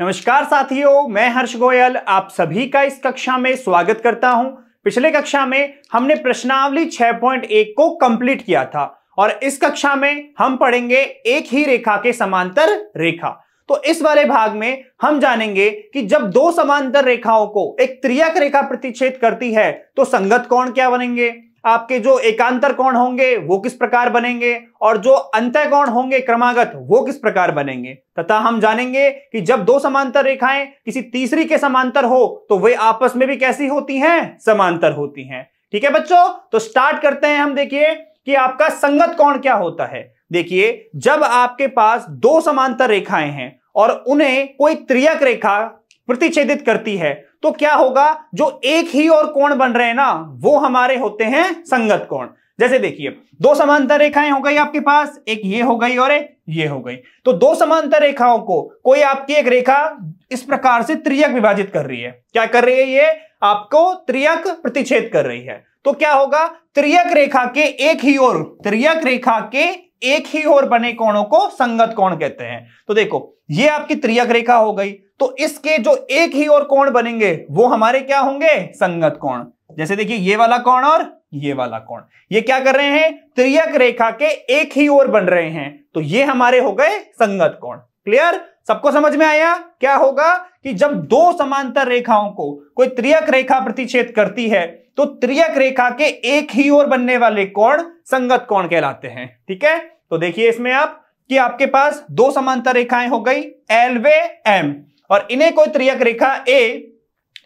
नमस्कार साथियों, मैं हर्ष गोयल आप सभी का इस कक्षा में स्वागत करता हूं। पिछले कक्षा में हमने प्रश्नावली 6.1 को कंप्लीट किया था और इस कक्षा में हम पढ़ेंगे एक ही रेखा के समांतर रेखा। तो इस वाले भाग में हम जानेंगे कि जब दो समांतर रेखाओं को एक त्रियक रेखा प्रतिच्छेद करती है तो संगत कोण क्या बनेंगे, आपके जो एकांतर कोण होंगे वो किस प्रकार बनेंगे और जो अंतः कोण होंगे क्रमागत वो किस प्रकार बनेंगे, तथा हम जानेंगे कि जब दो समांतर रेखाएं किसी तीसरी के समांतर हो तो वे आपस में भी कैसी होती हैं, समांतर होती हैं। ठीक है बच्चों, तो स्टार्ट करते हैं। हम देखिए कि आपका संगत कोण क्या होता है। देखिए, जब आपके पास दो समांतर रेखाएं हैं और उन्हें कोई त्रियक रेखा प्रतिच्छेदित करती है तो क्या होगा, जो एक ही और कोण बन रहे हैं ना वो हमारे होते हैं संगत कोण। जैसे देखिए, दो समांतर रेखाएं हो गई आपके पास, एक ये हो गई और एक ये हो गई। तो दो समांतर रेखाओं को कोई आपकी एक रेखा इस प्रकार से त्रियक विभाजित कर रही है। क्या कर रही है, ये आपको त्रियक प्रतिच्छेद कर रही है। तो क्या होगा, त्रियक रेखा के एक ही ओर, त्रियक रेखा के एक ही ओर बने कोणों को संगत कोण कहते हैं। तो देखो, ये आपकी त्रियक रेखा हो गई, तो इसके जो एक ही और कोण बनेंगे वो हमारे क्या होंगे, संगत कोण। जैसे देखिए, ये वाला कोण और ये वाला कोण, ये क्या कर रहे हैं, त्रियक रेखा के एक ही ओर बन रहे हैं, तो ये हमारे हो गए संगत कोण। क्लियर, सबको समझ में आया। क्या होगा कि जब दो समांतर रेखाओं को कोई त्रियक रेखा प्रतिच्छेद करती है तो त्रियक रेखा के एक ही ओर बनने वाले कोण संगत कोण कहलाते हैं। ठीक है, तो देखिए इसमें आप कि आपके पास दो समांतर रेखाएं हो गई L व M और इन्हें कोई त्रियक रेखा A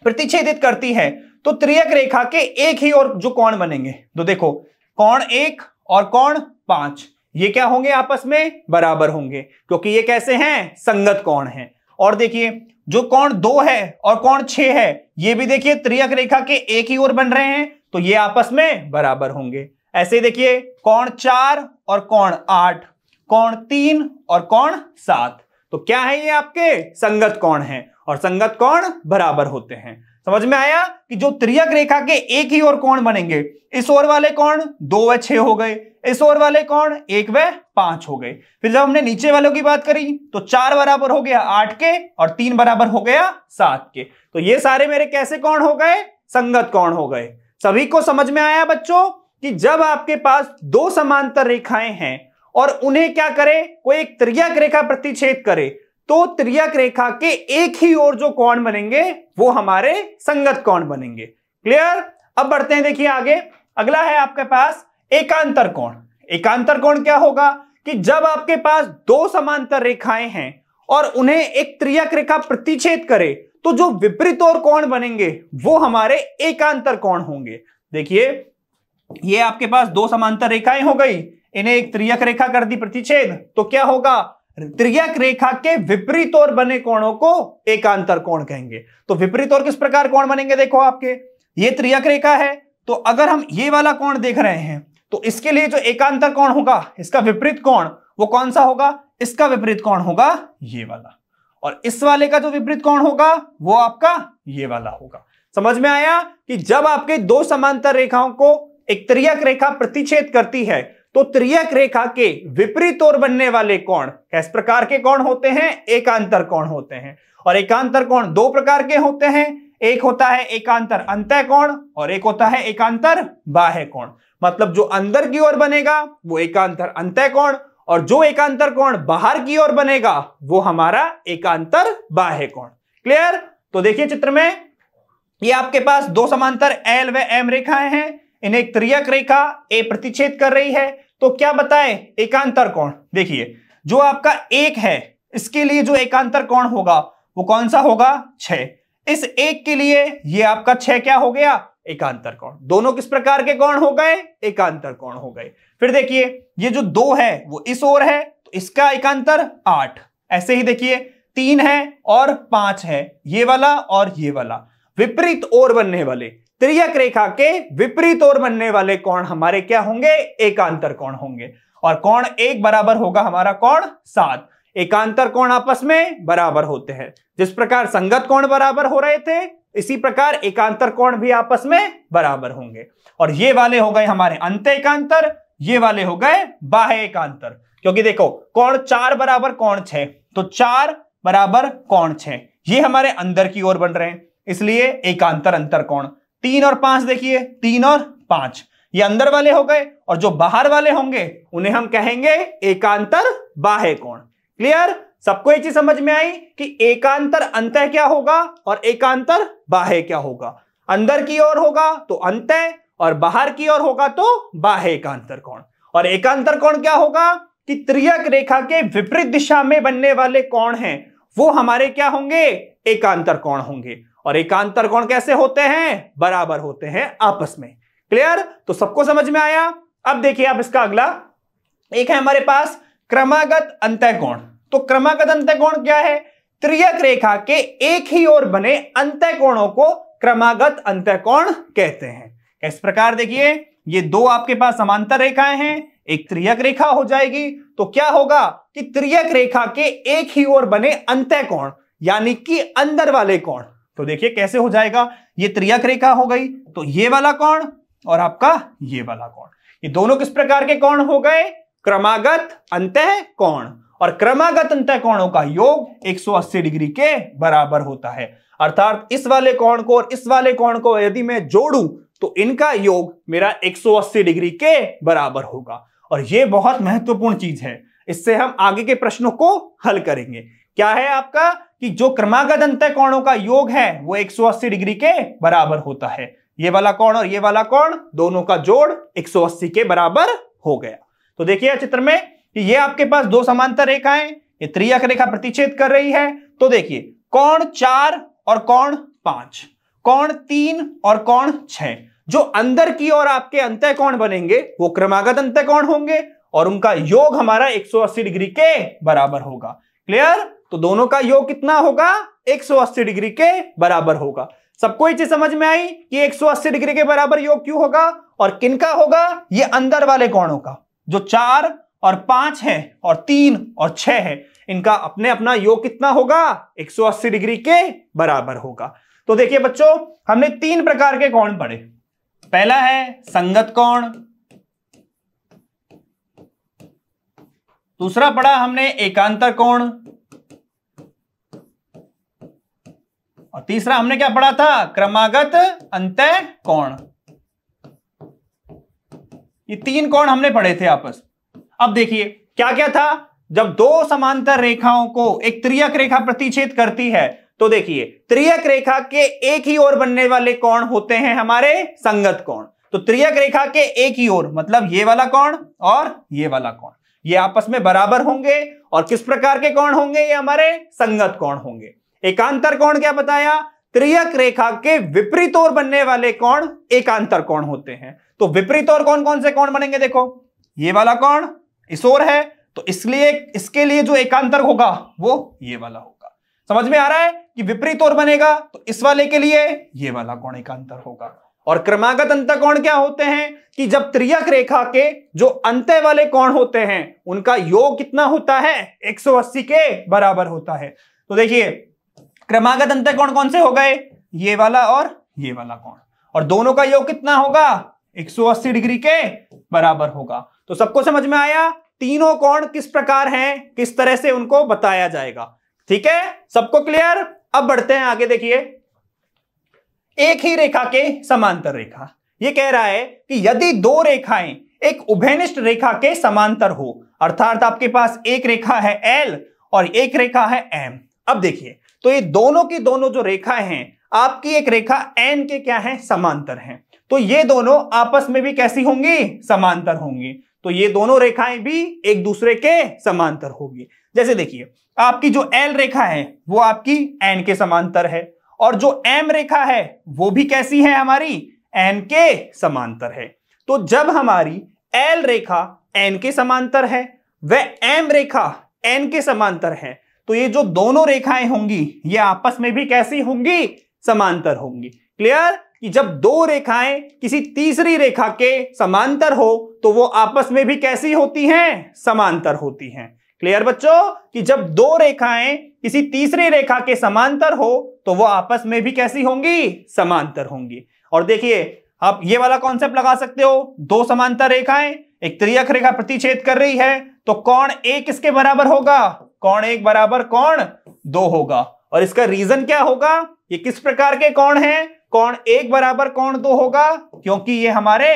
प्रतिच्छेदित करती है तो त्रियक रेखा के एक ही ओर जो कोण बनेंगे, तो देखो कोण 1 और कोण 5, ये क्या होंगे, आपस में बराबर होंगे, क्योंकि ये कैसे हैं, संगत कोण हैं। और देखिए, जो कोण 2 है और कोण 6 है, ये भी देखिए त्रियक रेखा के एक ही ओर बन रहे हैं, तो ये आपस में बराबर होंगे। ऐसे देखिए, कोण 4 और कोण 8, कोण 3 और कोण 7, तो क्या है, ये आपके संगत कोण हैं और संगत कोण बराबर होते हैं। समझ में आया कि जो त्रियक रेखा के एक ही ओर कोण बनेंगे, इस ओर वाले कोण 2 व 6 हो गए, इस ओर वाले कोण 1 व 5 हो गए। फिर जब हमने नीचे वालों की बात करी तो 4 बराबर हो गया 8 के और 3 बराबर हो गया 7 के, तो ये सारे मेरे कैसे कोण हो गए, संगत कोण हो गए। सभी को समझ में आया बच्चों कि जब आपके पास दो समांतर रेखाएं हैं और उन्हें क्या करे, कोई एक त्रियक रेखा प्रतिच्छेद करे तो त्रियक रेखा के एक ही ओर जो कोण बनेंगे वो हमारे संगत कोण बनेंगे। क्लियर, अब बढ़ते हैं। देखिए आगे, अगला है आपके पास एकांतर कोण। एकांतर कोण क्या होगा कि जब आपके पास दो समांतर रेखाएं हैं और उन्हें एक त्रियक रेखा प्रतिच्छेद करे तो जो विपरीत ओर कोण बनेंगे वो हमारे एकांतर कोण होंगे। देखिए, ये आपके पास दो समांतर रेखाएं हो गई, इन्हें एक त्रियक रेखा कर दी प्रतिच्छेद, तो क्या होगा, त्रियक रेखा के विपरीत ओर बने कोणों को एकांतर कोण कहेंगे। तो विपरीत ओर किस प्रकार कोण बनेंगे, देखो आपके ये त्रियक रेखा है, तो अगर हम ये वाला कोण देख रहे हैं तो इसके लिए जो एकांतर कोण होगा, इसका विपरीत कोण वो कौन सा होगा, इसका विपरीत कोण होगा ये वाला, और इस वाले का जो विपरीत कोण होगा वो आपका ये वाला होगा। समझ में आया कि जब आपके दो समांतर रेखाओं को एक त्रियक रेखा प्रतिच्छेद करती है तो त्रियक रेखा के विपरीत ओर बनने वाले कोण किस प्रकार के कोण होते हैं, एकांतर कोण होते हैं। और एकांतर कोण दो प्रकार के होते हैं, एक होता है एकांतर अंतः कोण और एक होता है एकांतर बाह्य कोण। मतलब जो अंदर की ओर बनेगा वो एकांतर अंतः कोण और जो एकांतर कोण बाहर की ओर बनेगा वो हमारा एकांतर बाह्य कोण। क्लियर, तो देखिए चित्र में ये आपके पास दो समांतर L व M रेखाएं हैं, इन्हें एक त्रियक रेखा A प्रतिच्छेद कर रही है, तो क्या बताएं, एकांतर कोण। देखिए, जो आपका 1 है इसके लिए जो एकांतर कोण होगा वो कौन सा होगा, 6। इस 1 के लिए ये आपका 6 क्या हो गया, एकांतर कोण। दोनों किस प्रकार के कोण हो गए, एकांतर कोण हो गए। फिर देखिए, ये जो 2 है वो इस ओर है तो इसका एकांतर 8। ऐसे ही देखिए 3 है और 5 है, ये वाला और ये वाला। विपरीत ओर बनने वाले त्रियक रेखा के विपरीत ओर बनने वाले कोण हमारे क्या होंगे, एकांतर कोण होंगे। और कोण 1 बराबर होगा हमारा कोण 7। एकांतर कोण आपस में बराबर होते हैं। जिस प्रकार संगत कोण बराबर हो रहे थे इसी प्रकार एकांतर कोण भी आपस में बराबर होंगे। और ये वाले हो गए हमारे अंतः एकांतर, ये वाले हो गए बाह्य एकांतर। क्योंकि देखो कोण 4 बराबर कोण 6, तो 4 बराबर कोण 6, ये हमारे अंदर की ओर बन रहे हैं, इसलिए एकांतर अंतर कोण। 3 और 5 देखिए, 3 और 5 ये अंदर वाले हो गए, और जो बाहर वाले होंगे उन्हें हम कहेंगे एकांतर बाह्य कोण। क्लियर? सबको एक चीज समझ में आई कि एकांतर अंतः क्या होगा और एकांतर बाह्य क्या होगा। अंदर की ओर होगा तो अंतः, और बाहर की ओर होगा तो बाह्य एकांतर कोण। और एकांतर कोण क्या होगा कि त्रियक रेखा के विपरीत दिशा में बनने वाले कोण हैं वो हमारे क्या होंगे, एकांतर कोण होंगे। और एकांतर कोण कैसे होते हैं, बराबर होते हैं आपस में। क्लियर? तो सबको समझ में आया। अब देखिए आप इसका अगला एक है हमारे पास क्रमागत अंतः कोण। तो क्रमागत अंतः कोण क्या है, त्रियक रेखा के एक ही ओर बने अंतः कोणों को क्रमागत अंतः कोण कहते हैं। इस प्रकार देखिए, ये दो आपके पास समांतर रेखाएं हैं, एक त्रियक रेखा हो जाएगी, तो क्या होगा कि त्रियक रेखा के एक ही ओर बने अंतः कोण यानी कि अंदर वाले कोण। तो देखिए कैसे हो जाएगा, ये त्रियक रेखा हो गई तो ये वाला कोण और आपका ये वाला कोण, ये दोनों किस प्रकार के कोण हो गए, क्रमागत अंतः कोण। और क्रमागत अंतः कोणों का योग 180 डिग्री के बराबर होता है। अर्थात इस वाले कोण को और इस वाले कोण को यदि मैं जोड़ूं तो इनका योग मेरा 180 डिग्री के बराबर होगा। और यह बहुत महत्वपूर्ण चीज है, इससे हम आगे के प्रश्नों को हल करेंगे। क्या है आपका कि जो क्रमागत अंतः कोणों का योग है वो 180 डिग्री के बराबर होता है। ये वाला कोण और ये वाला कोण दोनों का जोड़ 180 के बराबर हो गया। तो देखिए चित्र में कि ये आपके पास दो समांतर रेखाएं, ये त्रियक रेखा प्रतिच्छेद कर रही है। तो देखिए कोण 4 और कोण 5, कोण 3 और कोण 6, जो अंदर की ओर आपके अंतः कोण बनेंगे वो क्रमागत अंतः कोण होंगे और उनका योग हमारा 180 डिग्री के बराबर होगा। क्लियर? तो दोनों का योग कितना होगा, 180 डिग्री के बराबर होगा। सबको ये चीज समझ में आई कि 180 डिग्री के बराबर योग क्यों होगा और किनका होगा, ये अंदर वाले कोणों का, जो 4 और 5 है और 3 और 6 है, इनका अपने अपना योग कितना होगा, 180 डिग्री के बराबर होगा। तो देखिए बच्चों, हमने 3 प्रकार के कोण पढ़े। पहला है संगत कोण, दूसरा पढ़ा हमने एकांतर कोण, और तीसरा हमने क्या पढ़ा था, क्रमागत अंतः कोण। ये 3 कोण हमने पढ़े थे आपस। अब देखिए क्या क्या था, जब दो समांतर रेखाओं को एक त्रियक रेखा प्रतिच्छेद करती है तो देखिए त्रियक रेखा के एक ही ओर बनने वाले कोण होते हैं हमारे संगत कोण। तो त्रियक रेखा के एक ही ओर मतलब ये वाला कोण और ये वाला कोण, ये आपस में बराबर होंगे। और किस प्रकार के कोण होंगे, ये हमारे संगत कोण होंगे। एकांतर कोण क्या बताया, त्रियक रेखा के विपरीत ओर बनने वाले कोण एकांतर कोण होते हैं। तो विपरीत ओर कौन कौन से कोण बनेंगे, देखो ये वाला कोण इस ओर है तो इसलिए इसके लिए जो एकांतर होगा वो ये वाला होगा। समझ में आ रहा है कि विपरीत ओर बनेगा तो इस वाले के लिए ये वाला कोण एकांतर होगा। और क्रमागत अंतः कोण क्या होते हैं कि जब त्रियक रेखा के जो अंतः वाले कोण होते हैं उनका योग कितना होता है, 180 के बराबर होता है। तो देखिए क्रमागत अंतः कोण कौन से हो गए, ये वाला और ये वाला कोण, और दोनों का योग कितना होगा, 180 डिग्री के बराबर होगा। तो सबको समझ में आया तीनों कोण किस प्रकार हैं, किस तरह से उनको बताया जाएगा। ठीक है, सबको क्लियर? अब बढ़ते हैं आगे। देखिए एक ही रेखा के समांतर रेखा, यह कह रहा है कि यदि दो रेखाएं एक उभयनिष्ठ रेखा के समांतर हो, अर्थात आपके पास एक रेखा है L और एक रेखा है M। अब देखिए तो ये दोनों की दोनों जो रेखाएं हैं आपकी एक रेखा N के क्या है, समांतर हैं। तो ये दोनों आपस में भी कैसी होंगी, समांतर होंगी। तो ये दोनों रेखाएं भी एक दूसरे के समांतर होगी। जैसे देखिए आपकी जो L रेखा है वो आपकी N के समांतर है, और जो M रेखा है वो भी कैसी है, हमारी N के समांतर है। तो जब हमारी L रेखा N के समांतर है व M रेखा N के समांतर है, तो ये जो दोनों रेखाएं होंगी ये आपस में भी कैसी होंगी, समांतर होंगी। क्लियर? कि जब दो रेखाएं किसी तीसरी रेखा के समांतर हो तो वो आपस में भी कैसी होती हैं, समांतर होती हैं। क्लियर बच्चों? कि जब दो रेखाएं किसी तीसरी रेखा के समांतर हो तो वो आपस में भी कैसी होंगी, समांतर होंगी। और देखिए आप ये वाला कॉन्सेप्ट लगा सकते हो, दो समांतर रेखाएं एक त्रियक रेखा प्रतिच्छेद कर रही है तो कोण A किसके बराबर होगा, कोण 1 बराबर कोण 2 होगा। और इसका रीजन क्या होगा, ये किस प्रकार के कोण हैं, कोण 1 बराबर कोण 2 होगा क्योंकि ये हमारे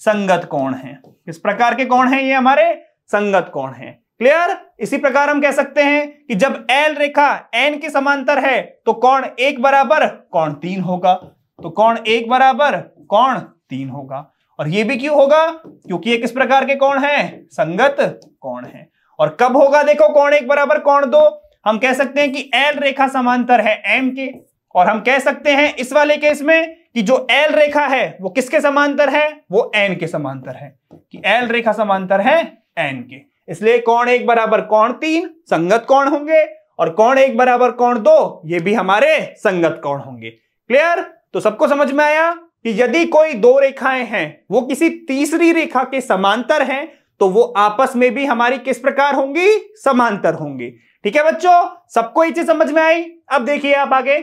संगत कोण हैं। किस प्रकार के कोण हैं, ये हमारे संगत कोण हैं। क्लियर। इसी प्रकार हम कह सकते हैं कि जब L रेखा N के समांतर है तो कोण 1 बराबर कोण 3 होगा, तो कोण 1 बराबर कोण 3 होगा। और ये भी क्यों होगा, क्योंकि ये किस प्रकार के कोण हैं, संगत कोण हैं। और कब होगा, देखो कोण 1 बराबर कोण 2, हम कह सकते हैं कि L रेखा समांतर है M के, और हम कह सकते हैं इस वाले केस में कि जो L रेखा है वो किसके समांतर है, वो N के समांतर है, कि L रेखा समांतर है N के। इसलिए कोण 1 बराबर कोण 3 संगत कोण होंगे, और कोण 1 बराबर कोण 2 ये भी हमारे संगत कोण होंगे। क्लियर। तो सबको समझ में आया कि यदि कोई दो रेखाएं हैं वो किसी तीसरी रेखा के समांतर हैं तो वो आपस में भी हमारी किस प्रकार होंगी, समांतर होंगी। ठीक है बच्चों, सबको ये चीज समझ में आई। अब देखिए आप आगे,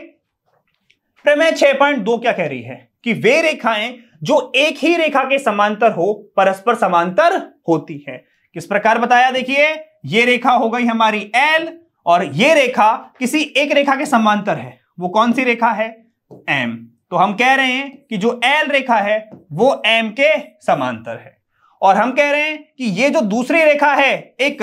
प्रमेय 6.2 क्या कह रही है कि वे रेखाएं जो एक ही रेखा के समांतर हो परस्पर समांतर होती है। किस प्रकार बताया, देखिए ये रेखा हो गई हमारी L और ये रेखा किसी एक रेखा के समांतर है, वो कौन सी रेखा है, M। तो हम कह रहे हैं कि जो L रेखा है वो M के समांतर है, और हम कह रहे हैं कि ये जो दूसरी रेखा है एक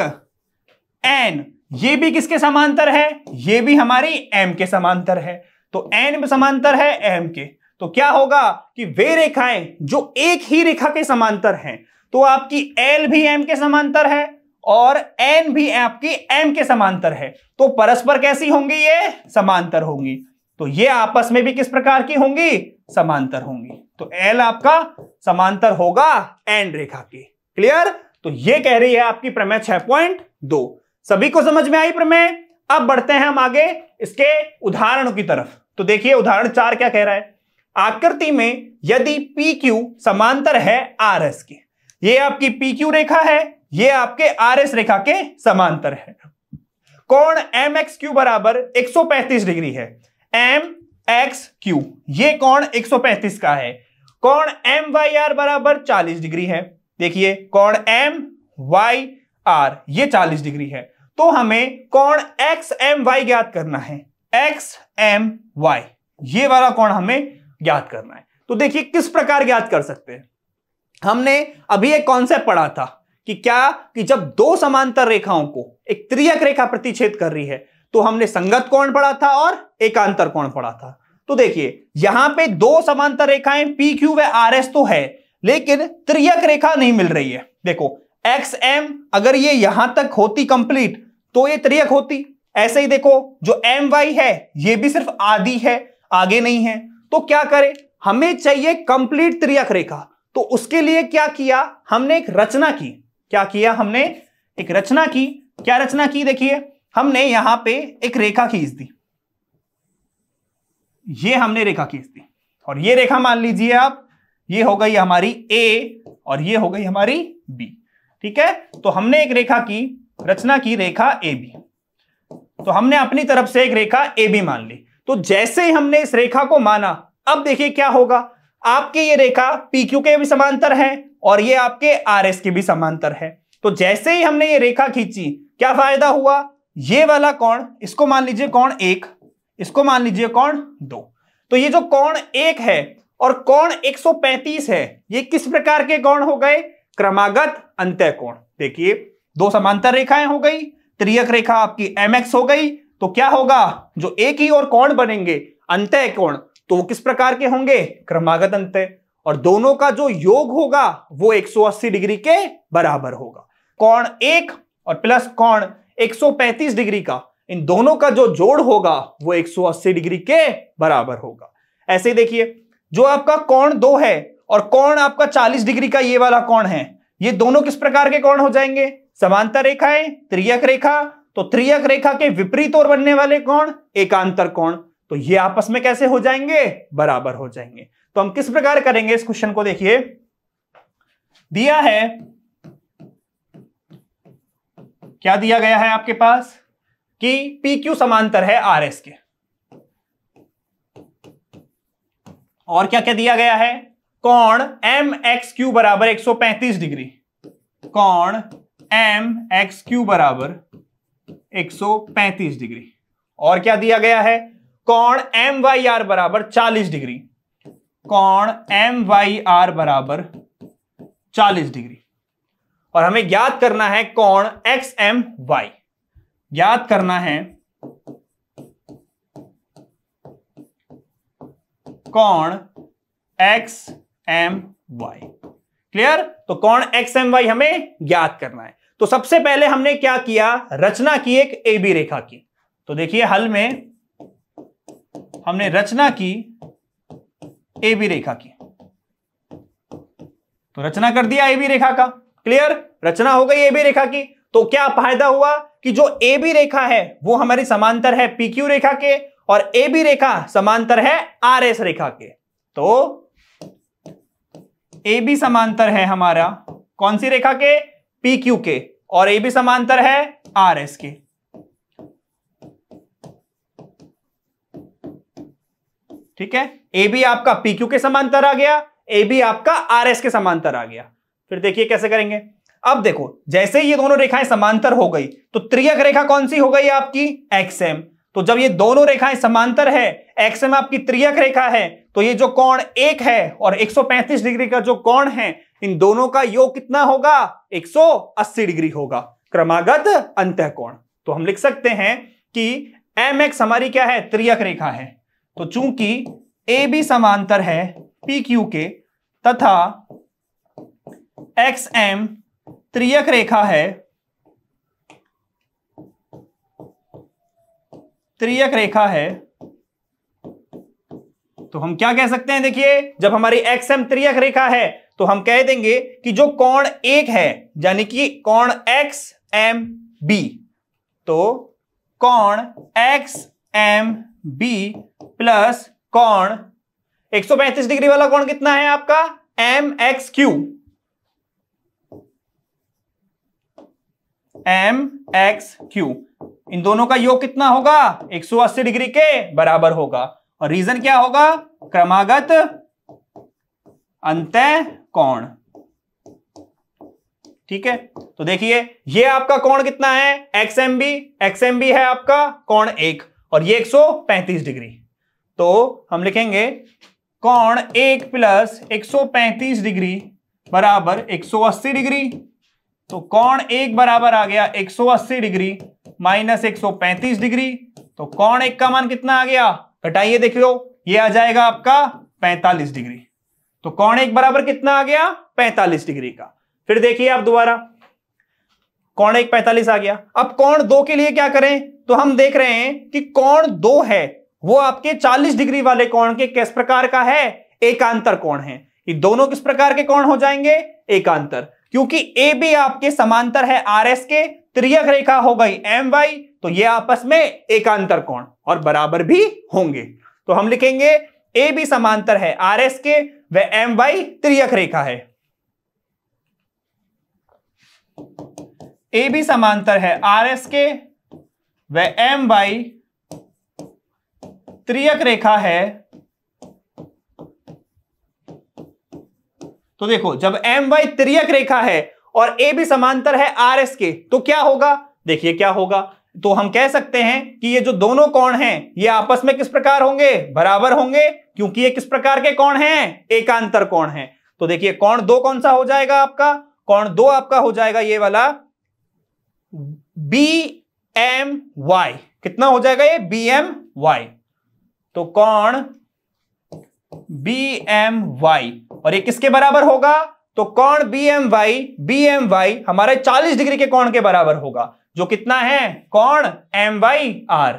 N, ये भी किसके समांतर है, ये भी हमारी M के समांतर है। तो N समांतर है M के, तो क्या होगा कि वे रेखाएं जो एक ही रेखा के समांतर हैं तो आपकी L भी M के समांतर है और N भी आपकी M के समांतर है, तो परस्पर कैसी होंगी, ये समांतर होंगी। तो ये आपस में भी किस प्रकार की होंगी, समांतर होंगी। तो L आपका समांतर होगा N रेखा के। क्लियर। तो ये कह रही है आपकी प्रमेय 6.2। सभी को समझ में आई प्रमेय। अब बढ़ते हैं हम आगे इसके उदाहरणों की तरफ। तो देखिए उदाहरण 4 क्या कह रहा है, आकृति में यदि PQ समांतर है RS के, ये आपकी PQ रेखा है, ये आपके RS रेखा के समांतर है, कोण MXQ बराबर 135 डिग्री है, MXQ ये कोण 135 का है, कोण MYR बराबर 40 डिग्री है। देखिए कोण MYR ये 40 डिग्री है, तो हमें कोण XMY ज्ञात करना है, XMY ये वाला कोण हमें ज्ञात करना है। तो देखिए किस प्रकार ज्ञात कर सकते हैं, हमने अभी एक कॉन्सेप्ट पढ़ा था कि क्या, कि जब दो समांतर रेखाओं को एक त्रियक रेखा प्रतिच्छेद कर रही है तो हमने संगत कोण पढ़ा था और एकांतर कोण पढ़ा था। तो देखिए यहां पे दो समांतर रेखाएं PQ व RS तो है, लेकिन त्रियक रेखा नहीं मिल रही है। देखो XM अगर ये यहां तक होती कंप्लीट तो ये त्रियक होती, ऐसे ही देखो जो MY है ये भी सिर्फ आधी है, आगे नहीं है। तो क्या करें, हमें चाहिए कंप्लीट त्रियक रेखा। तो उसके लिए क्या किया, हमने एक रचना की। क्या किया, हमने एक रचना की। क्या रचना की, देखिए हमने यहां पे एक रेखा खींच दी, ये हमने रेखा खींच दी, और ये रेखा मान लीजिए आप, ये हो गई हमारी A और ये हो गई हमारी B। ठीक है, तो हमने एक रेखा की रचना की, रेखा AB। तो हमने अपनी तरफ से एक रेखा AB मान ली। तो जैसे ही हमने इस रेखा को माना, अब देखिए क्या होगा, आपके ये रेखा PQ के भी समांतर है और ये आपके RS के भी समांतर है। तो जैसे ही हमने ये रेखा खींची, क्या फायदा हुआ, ये वाला कोण, इसको मान लीजिए कोण 1, इसको मान लीजिए कोण 2। तो ये जो कोण 1 है और कोण 135 है, ये किस प्रकार के कोण हो गए, क्रमागत अंतः कोण। देखिए दो समांतर रेखाएं हो गई, त्रियक रेखा आपकी MX हो गई, तो क्या होगा, जो एक ही और कोण बनेंगे अंतः कोण, तो वो किस प्रकार के होंगे, क्रमागत अंतः, और दोनों का जो योग होगा वो 180 डिग्री के बराबर होगा। कोण 1 और प्लस कोण 135 डिग्री का, इन दोनों का जो जोड़ होगा वो 180 डिग्री के बराबर होगा। ऐसे देखिए जो आपका कोण 2 है और कोण आपका 40 डिग्री का ये वाला कोण है, ये दोनों किस प्रकार के कोण हो जाएंगे, समांतर रेखाएं, त्रियक रेखा। तो त्रियक रेखा के विपरीत ओर बनने वाले कोण एकांतर कोण, तो ये आपस में कैसे हो जाएंगे, बराबर हो जाएंगे। तो हम किस प्रकार करेंगे इस क्वेश्चन को, देखिए दिया है, क्या दिया गया है आपके पास कि PQ समांतर है RS के, और क्या क्या दिया गया है, कोण MXQ बराबर 135 डिग्री, कोण MXQ बराबर 135 डिग्री। और क्या दिया गया है, कोण MYR बराबर 40 डिग्री, कोण MYR बराबर 40 डिग्री। और हमें ज्ञात करना है कोण XMY, ज्ञात करना है कोण XMY। क्लियर? तो कोण XMY हमें ज्ञात करना है। तो सबसे पहले हमने क्या किया, रचना की एक AB रेखा की। तो देखिए हल में हमने रचना की AB रेखा की, तो रचना कर दिया AB रेखा का। क्लियर? रचना हो गई AB रेखा की। तो क्या फायदा हुआ कि जो AB रेखा है वो हमारी समांतर है PQ रेखा के, और AB रेखा समांतर है RS रेखा के। तो AB समांतर है हमारा कौन सी रेखा के, PQ के, और AB समांतर है RS के। ठीक है, AB आपका PQ के समांतर आ गया, AB आपका RS के समांतर आ गया। फिर देखिए कैसे करेंगे। अब देखो जैसे ये दोनों रेखाएं समांतर हो गई तो त्रियक रेखा कौन सी हो गई आपकी, XM। तो जब ये दोनों रेखाएं समांतर है, XM आपकी त्रियक रेखा है, तो ये जो कोण 1 है और 135 डिग्री का जो कोण है, इन दोनों का योग कितना होगा, 180 डिग्री होगा, क्रमागत अंतःकोण। तो हम लिख सकते हैं कि MX हमारी क्या है, त्रियक रेखा है। तो चूंकि AB समांतर है PQ के तथा XM त्रियक रेखा है, त्रियक रेखा है, तो हम क्या कह सकते हैं, देखिए जब हमारी XM त्रियक रेखा है तो हम कह देंगे कि जो कोण 1 है यानी कि कोण XMB, तो कोण XMB प्लस कोण 135 डिग्री वाला कोण कितना है आपका, MXQ, MXQ, इन दोनों का योग कितना होगा, 180 डिग्री के बराबर होगा। और रीजन क्या होगा, क्रमागत अंतःकोण। ठीक है, तो देखिए ये आपका कोण कितना है, XMB है आपका कोण 1 और ये 135 डिग्री। तो हम लिखेंगे कोण 1 प्लस 135 डिग्री बराबर 180 डिग्री। तो कोण 1 बराबर आ गया 180 डिग्री माइनस 135 डिग्री। तो कोण 1 का मान कितना आ गया, घटाइए देखियो, ये आ जाएगा आपका 45 डिग्री। तो कोण 1 बराबर कितना आ गया, 45 डिग्री का। फिर देखिए आप दोबारा, कोण 1 45 आ गया। अब कोण 2 के लिए क्या करें, तो हम देख रहे हैं कि कोण 2 है वो आपके 40 डिग्री वाले कोण के किस प्रकार का है, एकांतर कोण है। ये दोनों किस प्रकार के कोण हो जाएंगे, एकांतर, क्योंकि AB आपके समांतर है RS के, त्रियक रेखा हो गई MY, तो ये आपस में एकांतर कोण और बराबर भी होंगे। तो हम लिखेंगे AB समांतर है RS के व MY त्रियक रेखा है। AB समांतर है RS के व MY त्रियक रेखा है। तो देखो जब MY त्रियक रेखा है और AB समांतर है RS के, तो क्या होगा, देखिए क्या होगा, तो हम कह सकते हैं कि ये जो दोनों कोण हैं ये आपस में किस प्रकार होंगे, बराबर होंगे, क्योंकि ये किस प्रकार के कोण हैं, एकांतर कोण हैं। तो देखिए कोण 2 कौन सा हो जाएगा आपका, कोण 2 आपका हो जाएगा ये वाला BMY, कितना हो जाएगा ये, BMY। तो कोण BMY और ये किसके बराबर होगा, तो कोण BMY हमारे 40 डिग्री के कोण के बराबर होगा, जो कितना है, कोण MYR।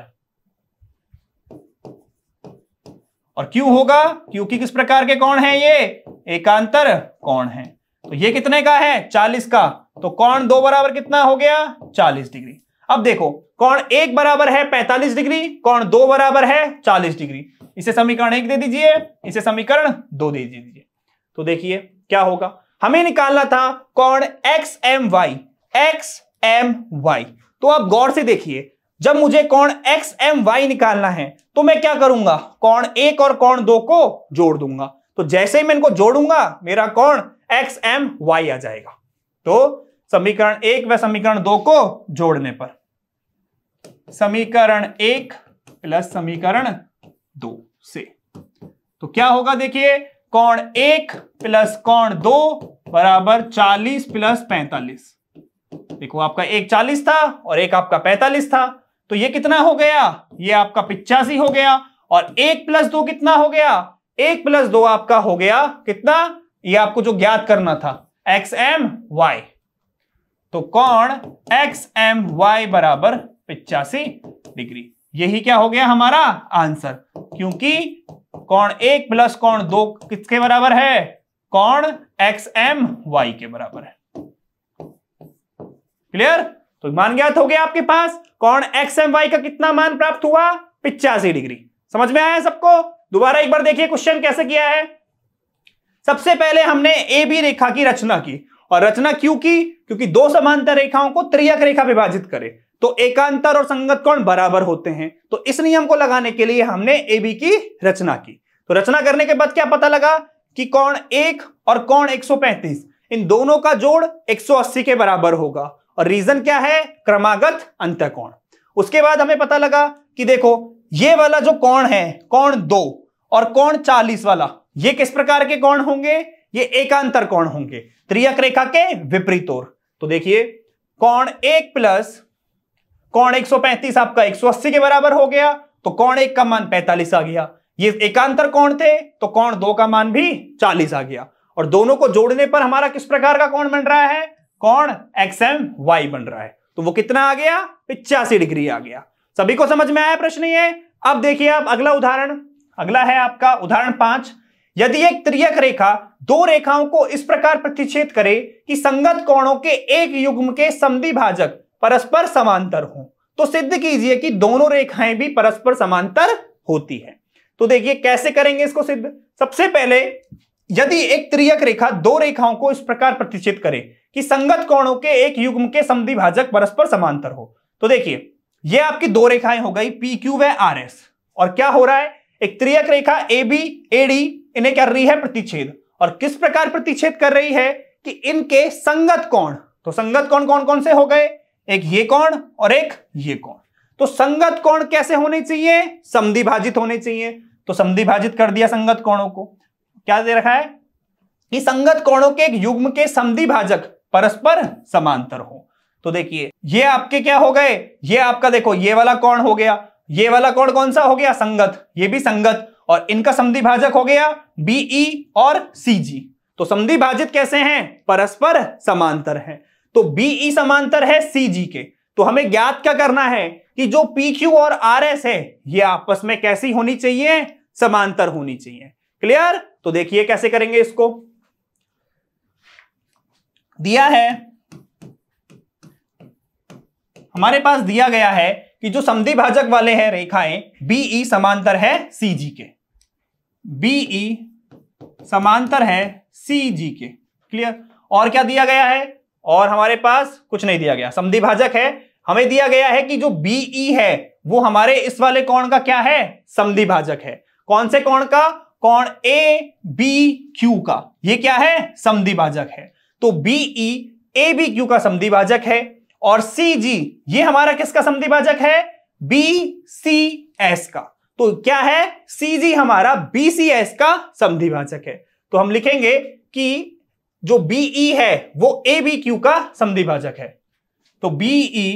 और क्यों होगा, क्योंकि किस प्रकार के कोण हैं ये, एकांतर कोण हैं। तो ये कितने का है, 40 का। तो कोण 2 बराबर कितना हो गया, 40 डिग्री। अब देखो कोण 1 बराबर है 45 डिग्री, कोण 2 बराबर है 40 डिग्री। इसे समीकरण 1 दे दीजिए, इसे समीकरण 2 दे दीजिए। तो देखिए क्या होगा, हमें निकालना था कोण XMY। तो आप गौर से देखिए, जब मुझे कोण XMY निकालना है तो मैं क्या करूंगा, कोण 1 और कोण 2 को जोड़ दूंगा। तो जैसे ही मैं इनको जोड़ूंगा मेरा कोण XMY आ जाएगा। तो समीकरण 1 व समीकरण 2 को जोड़ने पर समीकरण 1 प्लस समीकरण 2 से। तो क्या होगा देखिए, कोण 1 प्लस कोण 2 बराबर 40 प्लस 45। देखो आपका एक 40 था और एक आपका 45 था, तो ये कितना हो गया, ये आपका 85 हो गया। और 1 प्लस 2 कितना हो गया, 1 प्लस 2 आपका हो गया कितना, ये आपको जो ज्ञात करना था XM Y। तो कोण XMY बराबर 85 डिग्री। यही क्या हो गया हमारा आंसर, क्योंकि कोण 1 प्लस कोण 2 किसके बराबर है, कोण XMY के बराबर है। क्लियर? तो मान ज्ञात हो गया आपके पास, कोण XMY का कितना मान प्राप्त हुआ, 85 डिग्री। समझ में आया सबको? दोबारा एक बार देखिए क्वेश्चन कैसे किया है। सबसे पहले हमने ए बी रेखा की रचना की, और रचना क्यों की, क्योंकि दो समांतर रेखाओं को त्रियक रेखा विभाजित करे तो एकांतर और संगत कोण बराबर होते हैं। तो इस नियम को लगाने के लिए हमने ए बी की रचना की। तो रचना करने के बाद क्या पता लगा कि कोण 1 और कोण 135 इन दोनों का जोड़ 180 के बराबर होगा, और रीजन क्या है, क्रमागत अंतःकोण। उसके बाद हमें पता लगा कि देखो ये वाला जो कोण है, कोण 2 और कोण 40 वाला, ये किस प्रकार के कोण होंगे, ये एकांतर कोण होंगे, त्रियक रेखा के विपरीत ओर। तो देखिए कोण 1 प्लस कोण 135 आपका 180 के बराबर हो गया, तो कोण 1 का मान 45 आ गया। ये एकांतर कोण थे, तो कोण 2 का मान भी 40 आ गया, और दोनों को जोड़ने पर हमारा किस प्रकार का कोण बन रहा है, कोण XMY बन रहा है। तो वो कितना आ गया, 85 डिग्री आ गया। सभी को समझ में आया प्रश्न ये? अब देखिए आप अगला उदाहरण, अगला है आपका उदाहरण 5। यदि एक त्रियक रेखा दो रेखाओं को इस प्रकार प्रतिच्छेद करे कि संगत कोणों के एक युग्म के समद्विभाजक परस्पर समांतर हों, तो सिद्ध कीजिए कि दोनों रेखाएं भी परस्पर समांतर होती हैं। तो देखिए कैसे करेंगे इसको सिद्ध। सबसे पहले यदि एक त्रियक रेखा दो रेखाओं को इस प्रकार प्रतिच्छेद करे कि संगत कोणों के एक युग्म के समद्विभाजक परस्पर समांतर हो, तो देखिए ये आपकी दो रेखाएं हो गई PQ व RS, और क्या हो रहा है, एक त्रियक रेखा AB AD इन्हें कर रही है प्रतिच्छेद, और किस प्रकार प्रतिच्छेद कर रही है कि इनके संगत कोण, तो संगत कोण कौन कौन से हो गए, एक ये कोण और एक ये कोण। तो संगत कोण कैसे होने चाहिए, समद्विभाजित होने चाहिए। तो समद्विभाजित कर दिया संगत कोणों को। क्या दे रखा है कि संगत कोणों के एक युग्म के समद्विभाजक परस्पर समांतर हो। तो देखिए ये आपके क्या हो गए, ये आपका देखो ये वाला कोण हो गया, ये वाला कोण कौन सा हो गया, संगत, ये भी संगत, और इनका समद्विभाजक हो गया BE और CG। तो समद्विभाजित कैसे हैं, परस्पर समांतर हैं। तो BE समांतर है CG के, तो हमें ज्ञात क्या करना है कि जो PQ और RS है ये आपस में कैसी होनी चाहिए, समांतर होनी चाहिए। क्लियर? तो देखिए कैसे करेंगे इसको। दिया है हमारे पास, दिया गया है कि जो समद्विभाजक वाले हैं रेखाएं BE समांतर है CG के, BE समांतर है CG के। क्लियर? और क्या दिया गया है, और हमारे पास कुछ नहीं दिया गया, समद्विभाजक है। हमें दिया गया है कि जो BE है वो हमारे इस वाले कोण का क्या है, समद्विभाजक है। कौन से कोण का, कोण ABQ का, ये क्या है, समद्विभाजक है। तो BE ABQ का समद्विभाजक है, और CG ये हमारा किसका समद्विभाजक है, BCS का। तो क्या है, CG हमारा BCS का समद्विभाजक है। तो हम लिखेंगे कि जो BE है वो ABQ का समद्विभाजक है। तो BE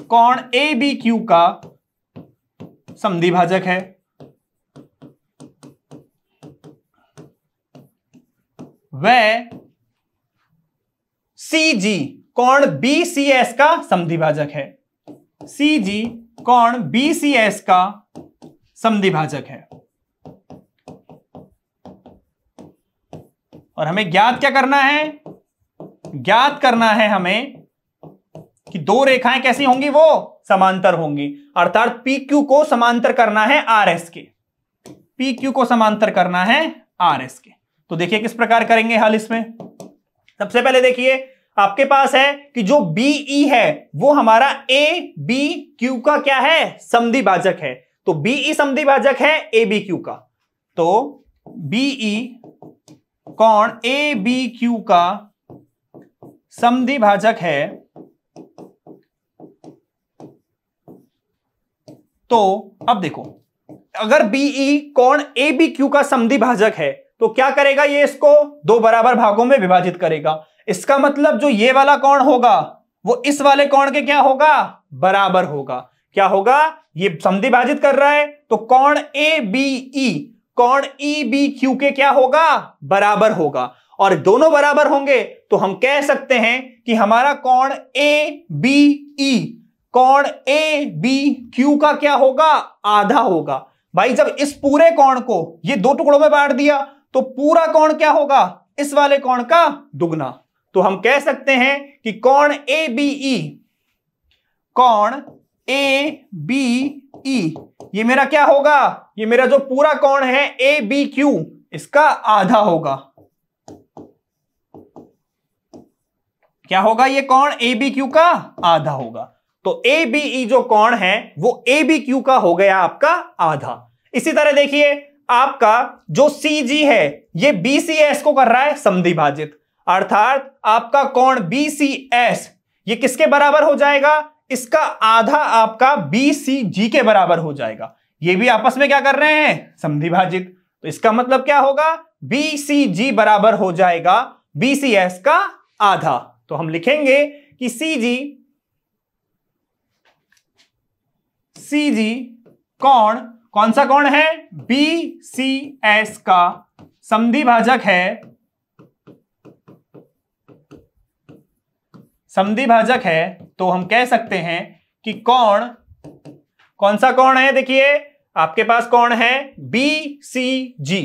कोण ABQ का समद्विभाजक है, वह CG कोण BCS का समद्विभाजक है, CG कोण BCS का समद्विभाजक है। और हमें ज्ञात क्या करना है, ज्ञात करना है हमें कि दो रेखाएं कैसी होंगी, वो समांतर होंगी, अर्थात PQ को समांतर करना है RS के, PQ को समांतर करना है RS के। तो देखिए किस प्रकार करेंगे हल इसमें। सबसे पहले देखिए आपके पास है कि जो BE है वो हमारा ABQ का क्या है, समद्विभाजक है। तो BE समद्विभाजक है ABQ का, तो BE कोण ABQ का समद्विभाजक है, तो अब देखो, अगर BE कोण ABQ का समद्विभाजक है तो क्या करेगा, ये इसको दो बराबर भागों में विभाजित करेगा। इसका मतलब जो ये वाला कोण होगा वो इस वाले कोण के क्या होगा, बराबर होगा। क्या होगा, ये समद्विभाजित कर रहा है तो कोण ABE कोण EBQ के क्या होगा, बराबर होगा। और दोनों बराबर होंगे तो हम कह सकते हैं कि हमारा कोण ABE कोण ABQ का क्या होगा, आधा होगा। भाई जब इस पूरे कोण को ये दो टुकड़ों में बांट दिया तो पूरा कोण क्या होगा, इस वाले कोण का दुगना। तो हम कह सकते हैं कि कोण ABE ये मेरा क्या होगा, ये मेरा जो पूरा कोण है ABQ इसका आधा होगा। क्या होगा, ये कोण ABQ का आधा होगा। तो ABE जो कोण है वो ABQ का हो गया आपका आधा। इसी तरह देखिए, आपका जो CG है ये BCS को कर रहा है समद्विभाजित, अर्थात आपका कोण BCS ये किसके बराबर हो जाएगा, इसका आधा आपका BCG के बराबर हो जाएगा। ये भी आपस में क्या कर रहे हैं, समद्विभाजित। तो इसका मतलब क्या होगा, BCG बराबर हो जाएगा BCS का आधा। तो हम लिखेंगे कि CG कोण कौन सा कोण है, BCS का समद्विभाजक है, समद्विभाजक है। तो हम कह सकते हैं कि कोण कौन सा कोण है, देखिए आपके पास कोण है BCG,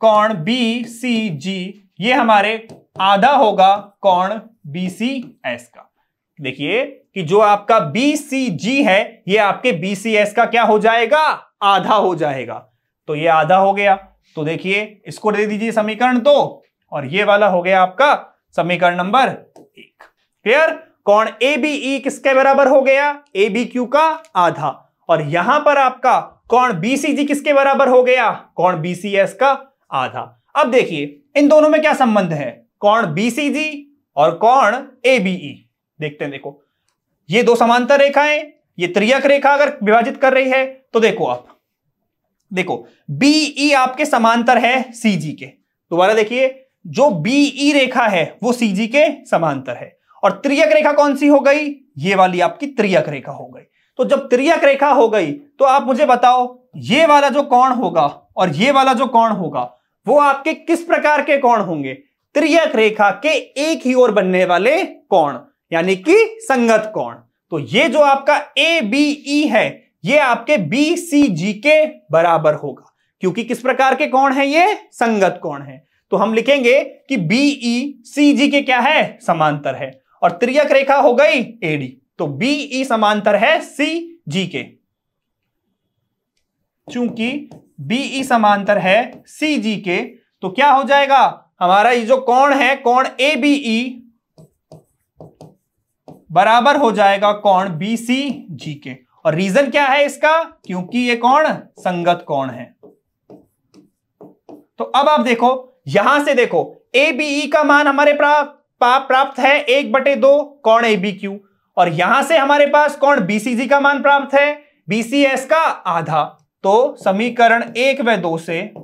कोण BCG ये हमारे आधा होगा कोण BCS का। देखिए कि जो आपका BCG है ये आपके BCS का क्या हो जाएगा, आधा हो जाएगा। तो ये आधा हो गया। तो देखिए इसको दे दीजिए समीकरण 2 और ये वाला हो गया आपका समीकरण नंबर 1। क्लियर। कोण ABE किसके बराबर हो गया, ABQ का आधा। और यहां पर आपका कोण BCG किसके बराबर हो गया, कोण BCS का आधा। अब देखिए इन दोनों में क्या संबंध है, कोण BCG और कोण ABE। देखते हैं, देखो ये दो समांतर रेखाएं, ये त्रियक रेखा अगर विभाजित कर रही है तो देखो आप, देखो BE आपके समांतर है CG के। दोबारा देखिए, जो BE रेखा है वो CG के समांतर है। और त्रियक रेखा कौन सी हो गई, ये वाली आपकी त्रियक रेखा हो गई। तो जब त्रियक रेखा हो गई तो आप मुझे बताओ, ये वाला जो कोण होगा और ये वाला जो कोण होगा वो आपके किस प्रकार के कोण होंगे, त्रियक रेखा के एक ही ओर बनने वाले कोण, यानी कि संगत कोण। तो ये जो आपका ABE है ये आपके BCG के बराबर होगा, क्योंकि किस प्रकार के कोण है, ये संगत कोण है। तो हम लिखेंगे कि BE CG के क्या है, समांतर है। और त्रियक रेखा हो गई AD, तो BE समांतर है CG के। चूंकि BE समांतर है CG के तो क्या हो जाएगा, हमारा ये जो कोण है कोण ABE बराबर हो जाएगा कोण BCG के। और रीजन क्या है इसका, क्योंकि ये कोण संगत कोण है। तो अब आप देखो, यहां से देखो ABE का मान हमारे प्राप्त है 1/2 कोण ABQ, और यहां से हमारे पास कोण BCG का मान प्राप्त है BCS का आधा। तो समीकरण 1 व 2 से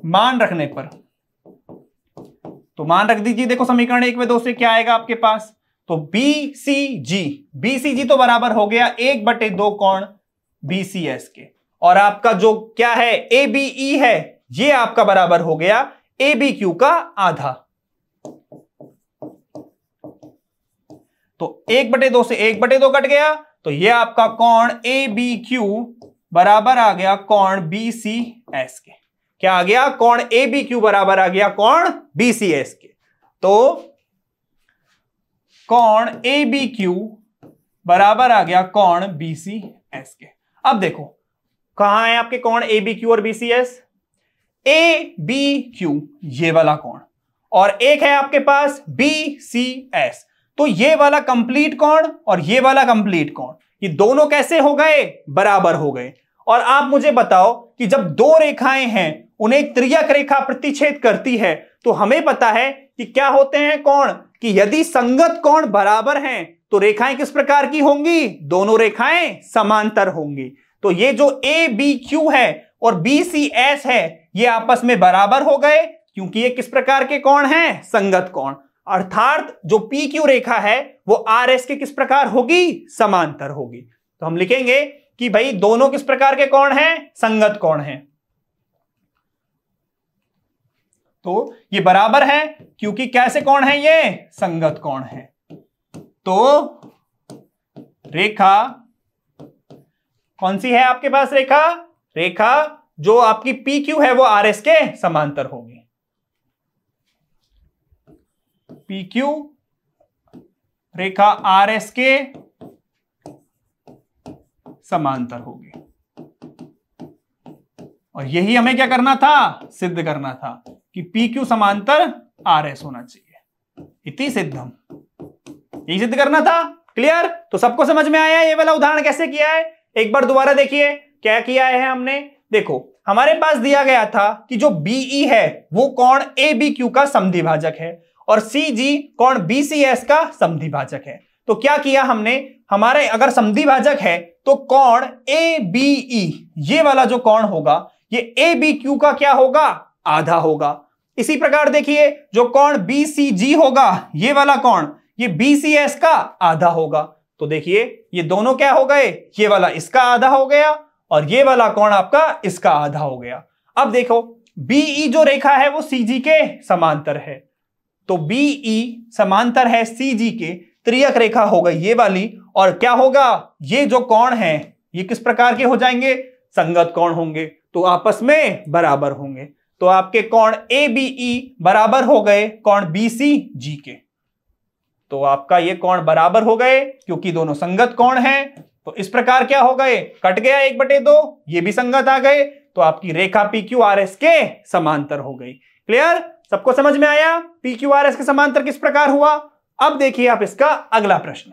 मान रखने पर, तो मान रख दीजिए, देखो समीकरण 1 व 2 से क्या आएगा आपके पास, तो BCG तो बराबर हो गया 1/2 कोण BCS के। और आपका जो क्या है ABE है ये आपका बराबर हो गया ABQ का आधा। तो 1/2 से 1/2 कट गया, तो ये आपका कोण ABQ बराबर आ गया कोण BCS के। क्या आ गया, कोण ABQ बराबर आ गया कोण BCS के। तो कोण ABQ बराबर आ गया कोण BCS के। अब देखो कहां है आपके कोण ABQ और BCS, ABQ ये वाला कोण, और एक है आपके पास BCS। तो ये वाला कंप्लीट कोण और ये वाला कंप्लीट कोण, ये दोनों कैसे हो गए, बराबर हो गए। और आप मुझे बताओ कि जब दो रेखाएं हैं उन्हें एक त्रियक रेखा प्रतिच्छेद करती है तो हमें पता है कि क्या होते हैं कोण, कि यदि संगत कोण बराबर हैं तो रेखाएं किस प्रकार की होंगी? दोनों रेखाएं समांतर होंगी। तो ये जो ए बी क्यू है और बी सी एस है ये आपस में बराबर हो गए, क्योंकि ये किस प्रकार के कोण हैं? संगत कोण। अर्थात जो पी क्यू रेखा है वो आर एस के किस प्रकार होगी? समांतर होगी। तो हम लिखेंगे कि भाई दोनों किस प्रकार के कोण हैं? संगत कोण हैं। तो ये बराबर है क्योंकि कैसे कोण है? ये संगत कोण है। तो रेखा कौन सी है आपके पास? रेखा जो आपकी पी क्यू है वो आर एस के समांतर होगी। पी क्यू रेखा आर एस के समांतर होगी। और यही हमें क्या करना था? सिद्ध करना था कि पी क्यू समांतर आर एस होना चाहिए। इति सिद्धम, यही सिद्ध करना था। क्लियर? तो सबको समझ में आया ये वाला उदाहरण कैसे किया है? एक बार दोबारा देखिए क्या किया है हमने। देखो हमारे पास दिया गया था कि जो बीई है वो कोण ए बी क्यू का समद्विभाजक है और सी जी कोण बी सी एस का समद्विभाजक है। तो क्या किया हमने? हमारे अगर समद्विभाजक है तो कोण ए बी ई ये वाला जो कोण होगा ये ए बी क्यू का क्या होगा? आधा होगा। इसी प्रकार देखिए जो कोण बी सी जी होगा ये वाला कोण ये बी सी एस का आधा होगा। तो देखिए ये दोनों क्या हो गए? ये वाला इसका आधा हो गया और ये वाला कोण आपका इसका आधा हो गया। अब देखो बीई जो रेखा है वो सीजी के समांतर है। तो बीई समांतर है सीजी के, त्रियक रेखा हो गई ये वाली। और क्या होगा? ये जो कोण है ये किस प्रकार के हो जाएंगे? संगत कोण होंगे, तो आपस में बराबर होंगे। तो आपके कोण ए बी ई बराबर हो गए कोण बी सी जी के। तो आपका ये कोण बराबर हो गए क्योंकि दोनों संगत कोण हैं। तो इस प्रकार क्या हो गए? कट गया 1/2, ये भी संगत आ गए। तो आपकी रेखा पी क्यू आर एस के समांतर हो गई। क्लियर? सबको समझ में आया पी क्यू आर एस के समांतर किस प्रकार हुआ? अब देखिए आप इसका अगला प्रश्न।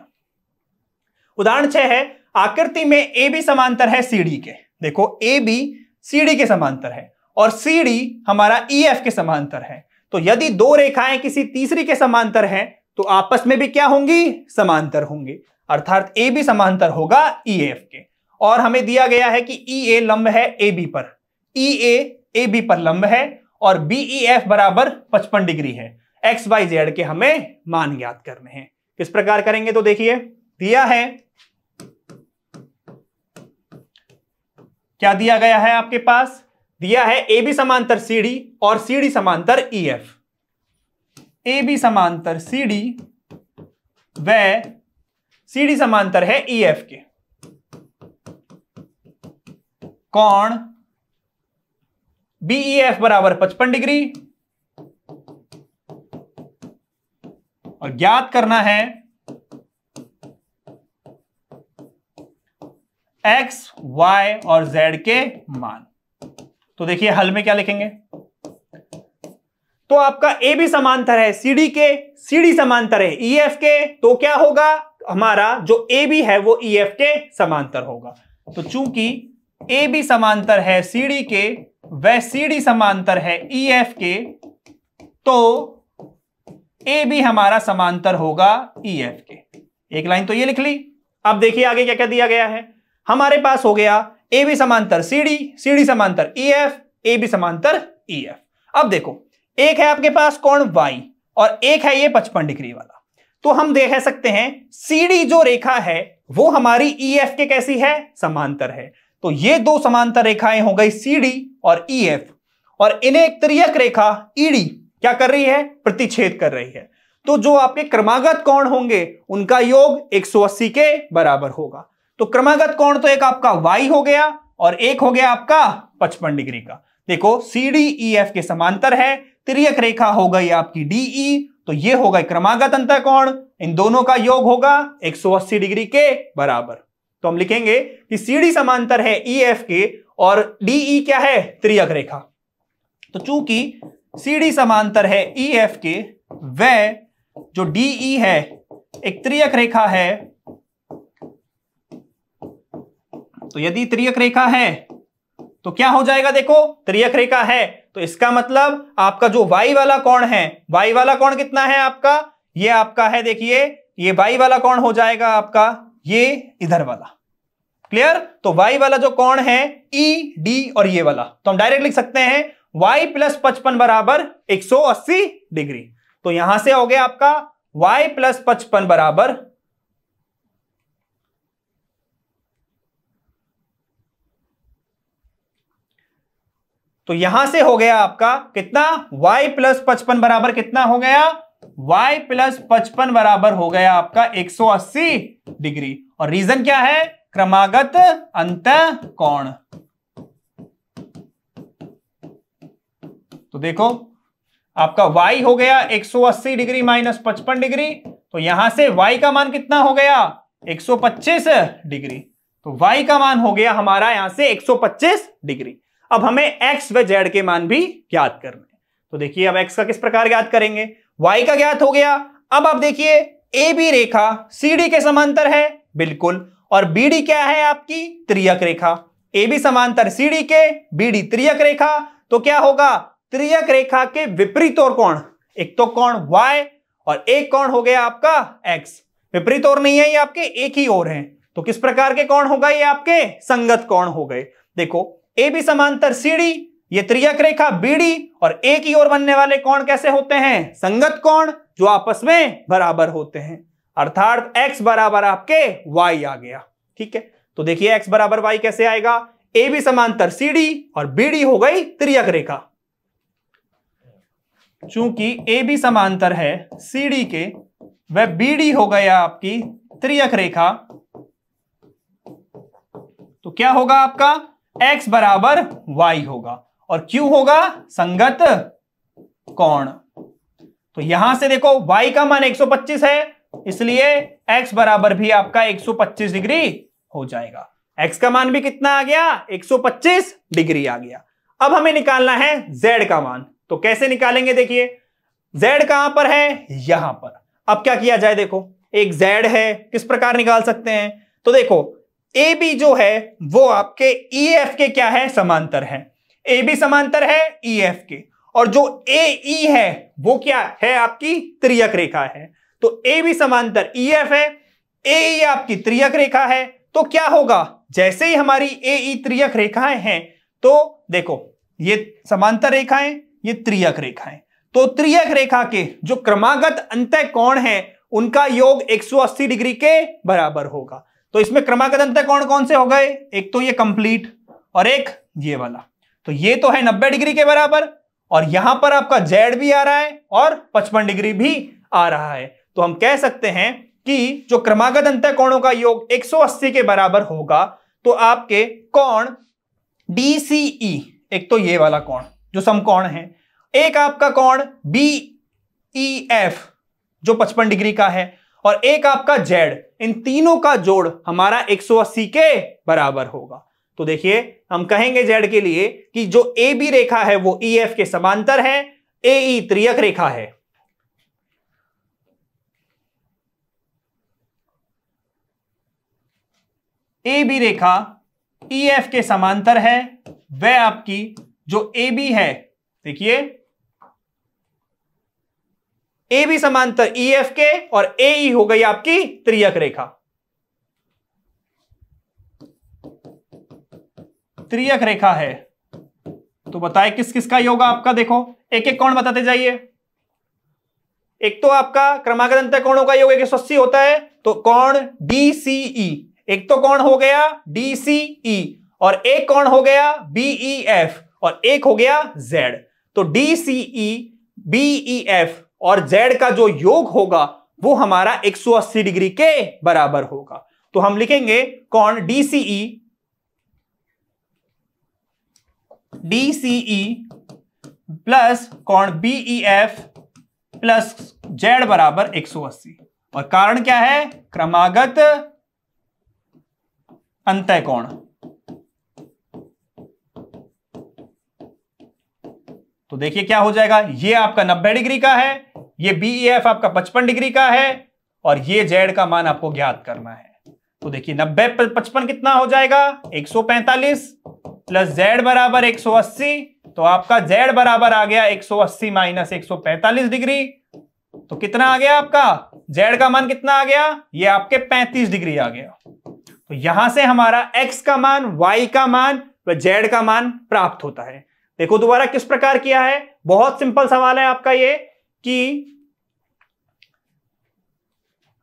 उदाहरण 6 है, आकृति में ए बी समांतर है सी डी के। देखो ए बी सी डी के समांतर है और सी डी हमारा ई एफ के समांतर है। तो यदि दो रेखाएं किसी तीसरी के समांतर हैं तो आपस में भी क्या होंगी? समांतर होंगी। अर्थात ए बी समांतर होगा ई एफ के। और हमें दिया गया है कि ई ए लंब है ए बी पर, ई ए बी पर लंब है और बी ई एफ बराबर 55 डिग्री है। एक्स वाई जेड के हमें मान ज्ञात करने हैं। किस प्रकार करेंगे? तो देखिए दिया है, क्या दिया गया है आपके पास? दिया है ए बी समांतर सी डी और सी डी समांतर ई एफ। ए बी समांतर सी डी व सी डी समांतर है ई एफ के। कोण बीई एफ बराबर 55 डिग्री और ज्ञात करना है एक्स वाई और जेड के मान। तो देखिए हल में क्या लिखेंगे? तो आपका ए बी समांतर है सी डी के, सी डी समांतर है ई एफ के। तो क्या होगा? हमारा जो ए बी है वो ई एफ के समांतर होगा। तो चूंकि ए बी समांतर है सी डी के व सी डी समांतर है ई एफ के, तो ए बी हमारा समांतर होगा ई एफ के। एक लाइन तो ये लिख ली। अब देखिए आगे क्या क्या दिया गया है। हमारे पास हो गया ए बी समांतर सी डी समांतर ई एफ, ए बी समांतर ई एफ। अब देखो एक है आपके पास कोण y और एक है ये 55 डिग्री वाला। तो हम देख सकते हैं सी डी जो रेखा है वो हमारी ई एफ के कैसी है? समांतर है। तो ये दो समांतर रेखाएं हो गई सी डी और ई एफ, और इन्हें एक त्रियक रेखा ई डी क्या कर रही है? प्रतिच्छेद कर रही है। तो जो आपके क्रमागत कोण होंगे उनका योग 180 के बराबर होगा। तो क्रमागत कोण तो एक आपका y हो गया और एक हो गया आपका 55 डिग्री का। देखो सी डी ई एफ के समांतर है, त्रियक रेखा हो गई आपकी डीई, तो ये हो गए क्रमागत अंतःकोण। इन दोनों का योग होगा 180 डिग्री के बराबर। तो हम लिखेंगे कि सी डी समांतर है ई एफ के और डीई क्या है? त्रियक रेखा। तो चूंकि सी डी समांतर है ई एफ के व जो डीई है एक त्रियक रेखा है, तो यदि त्रियक रेखा है तो क्या हो जाएगा? देखो त्रियक रेखा है तो इसका मतलब आपका जो y वाला कोण है, y वाला कोण कितना है आपका? ये आपका है देखिए ये y वाला कोण हो जाएगा आपका ये इधर वाला। क्लियर? तो y वाला जो कोण है ED और ये वाला, तो हम डायरेक्ट लिख सकते हैं y प्लस 55 बराबर 180 डिग्री। तो यहां से हो गया आपका y प्लस 55 बराबर तो यहां से हो गया आपका कितना, y प्लस 55 बराबर कितना हो गया, y प्लस 55 बराबर हो गया आपका 180 डिग्री। और रीजन क्या है, क्रमागत अंतःकोण। तो देखो आपका y हो गया 180 डिग्री माइनस 55 डिग्री, तो यहां से y का मान कितना हो गया 125 डिग्री। तो y का मान हो गया हमारा यहां से 125 डिग्री। अब हमें x व z के मान भी ज्ञात करने हैं। तो देखिए अब x का किस प्रकार ज्ञात करेंगे, y का ज्ञात हो गया। अब आप देखिए AB रेखा CD के समांतर है बिल्कुल, और BD क्या है आपकी त्रियक रेखा। AB समांतर CD के, BD त्रियक रेखा, तो क्या होगा त्रियक रेखा के विपरीत ओर कोण, एक तो कोण y और एक कोण हो गया आपका x। विपरीत ओर नहीं है ये आपके एक ही ओर है, तो किस प्रकार के कोण होगा, ये आपके संगत कोण हो गए। देखो AB समांतर CD, ये त्रियक रेखा BD, और एक ही ओर बनने वाले कोण कैसे होते हैं, संगत कोण, जो आपस में बराबर होते हैं। अर्थात x बराबर आपके y आ गया। ठीक है, तो देखिए x बराबर y कैसे आएगा, AB समांतर CD और BD हो गई त्रियक रेखा। चूंकि AB समांतर है CD के, वह BD हो गया आपकी त्रियक रेखा, तो क्या होगा आपका x बराबर y होगा, और Q होगा संगत कोण। तो यहां से देखो y का मान 125 है, इसलिए x बराबर भी आपका 125 डिग्री हो जाएगा। x का मान भी कितना आ गया 125 डिग्री आ गया। अब हमें निकालना है z का मान, तो कैसे निकालेंगे, देखिए z कहां पर है, यहां पर। अब क्या किया जाए, देखो एक z है, किस प्रकार निकाल सकते हैं, तो देखो AB जो है वो आपके EF के क्या है, समांतर है। AB समांतर है EF के, और जो AE है वो क्या है आपकी त्रियक रेखा है। तो AB समांतर EF है, AE आपकी त्रियक रेखा है, तो क्या होगा, जैसे ही हमारी AE त्रियक रेखाएं हैं, तो देखो ये समांतर रेखाएं, ये त्रियक रेखाएं, तो त्रियक रेखा के जो क्रमागत अंतःकोण हैं उनका योग 180 डिग्री के बराबर होगा। तो इसमें क्रमागत अंतःकोण कौन से हो गए, एक तो ये कंप्लीट और एक ये वाला, तो ये तो है 90 डिग्री के बराबर, और यहां पर आपका z भी आ रहा है और 55 डिग्री भी आ रहा है। तो हम कह सकते हैं कि जो क्रमागत अंतःकोणों का योग 180 के बराबर होगा, तो आपके कोण DCE, एक तो ये वाला कोण जो समकोण है, एक आपका कोण BEF जो 55 डिग्री का है, और एक आपका z, इन तीनों का जोड़ हमारा 180 के बराबर होगा। तो देखिए हम कहेंगे z के लिए कि जो AB रेखा है वो EF के समांतर है, AE त्रियक रेखा है। AB रेखा EF के समांतर है, वह आपकी जो AB है, देखिए AB समांतर EF के, और AE हो गई आपकी त्रियक रेखा। त्रियक रेखा है, तो बताए किस किस का योग आपका, देखो एक एक कोण बताते जाइए। एक तो आपका क्रमागत अंतःकोणों का योग 180 होता है, तो कोण DCE, एक तो कोण हो गया DCE, और एक कोण हो गया BEF, और एक हो गया Z। तो DCE, BEF और Z का जो योग होगा वो हमारा 180 डिग्री के बराबर होगा। तो हम लिखेंगे कोण DCE प्लस कोण BEF प्लस Z बराबर 180, और कारण क्या है, क्रमागत अंतःकोण। तो देखिए क्या हो जाएगा, ये आपका 90 डिग्री का है, ये BEF आपका 55 डिग्री का है, और ये Z का मान आपको ज्ञात करना है। तो देखिए 90 पर 55 कितना हो जाएगा 145, प्लस Z बराबर 180, तो आपका Z बराबर आ गया 180 माइनस 145 डिग्री, तो कितना आ गया आपका जेड का मान कितना आ गया, ये आपके 35 डिग्री आ गया। तो यहां से हमारा एक्स का मान, वाई का मान व जेड का मान प्राप्त होता है। देखो दोबारा किस प्रकार किया है, बहुत सिंपल सवाल है आपका ये, कि